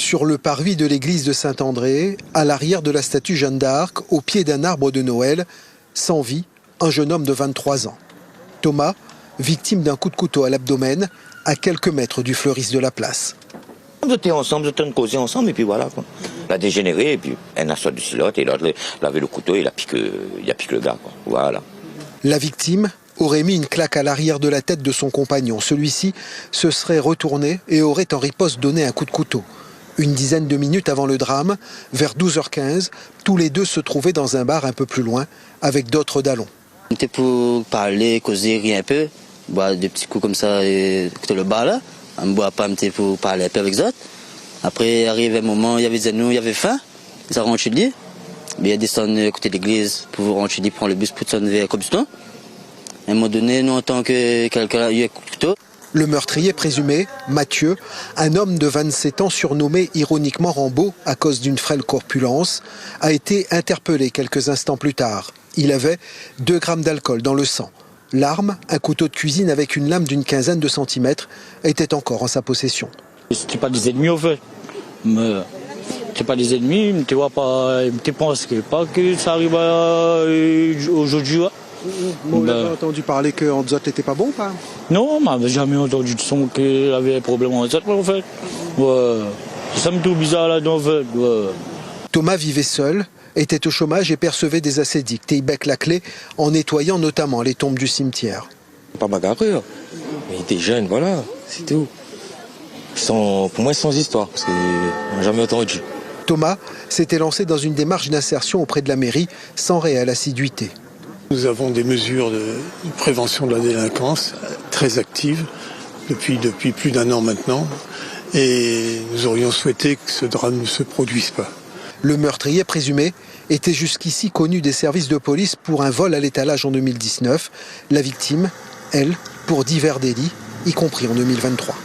Sur le parvis de l'église de Saint-André, à l'arrière de la statue Jeanne d'Arc, au pied d'un arbre de Noël, sans vie, un jeune homme de 23 ans. Thomas, victime d'un coup de couteau à l'abdomen, à quelques mètres du fleuriste de la place. On était ensemble, on était causé ensemble, et puis voilà, quoi. Il a dégénéré, et puis un assaut de silote, et l'autre, il avait le couteau, il a piqué le gars, quoi. Voilà. La victime aurait mis une claque à l'arrière de la tête de son compagnon. Celui-ci se serait retourné et aurait en riposte donné un coup de couteau. Une dizaine de minutes avant le drame, vers 12h15, tous les deux se trouvaient dans un bar un peu plus loin, avec d'autres dallons. On était pour parler, causer, rien un peu, boire des petits coups comme ça, et écouter le bar là. On ne boit pas, on était pour parler un peu avec les autres. Après, arrive un moment, il y avait des anneaux, il y avait faim, ça rentre chez lui. Mais il y a des sons à côté de l'église pour rentrer chez lui, prendre le bus pour s'en vers Cobston. À un moment donné, nous, en tant que quelqu'un, il y a un coup de couteau. Le meurtrier présumé, Mathieu, un homme de 27 ans surnommé ironiquement Rambo à cause d'une frêle corpulence, a été interpellé quelques instants plus tard. Il avait 2 grammes d'alcool dans le sang. L'arme, un couteau de cuisine avec une lame d'une quinzaine de centimètres, était encore en sa possession. C'était pas des ennemis au fait. C'est pas des ennemis, tu vois pas, tu penses pas que ça arrive aujourd'hui. Vous avez entendu parler qu'en Dzot n'était pas bon, pas? Non, mais jamais entendu de son qu'il avait un problème en Dzot, en fait. Ouais. Ça me tout bizarre là-dedans, en fait. Ouais. Thomas vivait seul, était au chômage et percevait des assédicts. Et il bec la clé en nettoyant notamment les tombes du cimetière. Pas bagarré, hein. Il était jeune, voilà, c'est tout. Pour moi, sans histoire, parce que j'ai jamais entendu. Thomas s'était lancé dans une démarche d'insertion auprès de la mairie sans réelle assiduité. Nous avons des mesures de prévention de la délinquance très actives depuis plus d'1 an maintenant. Et nous aurions souhaité que ce drame ne se produise pas. Le meurtrier présumé était jusqu'ici connu des services de police pour un vol à l'étalage en 2019. La victime, elle, pour divers délits, y compris en 2023.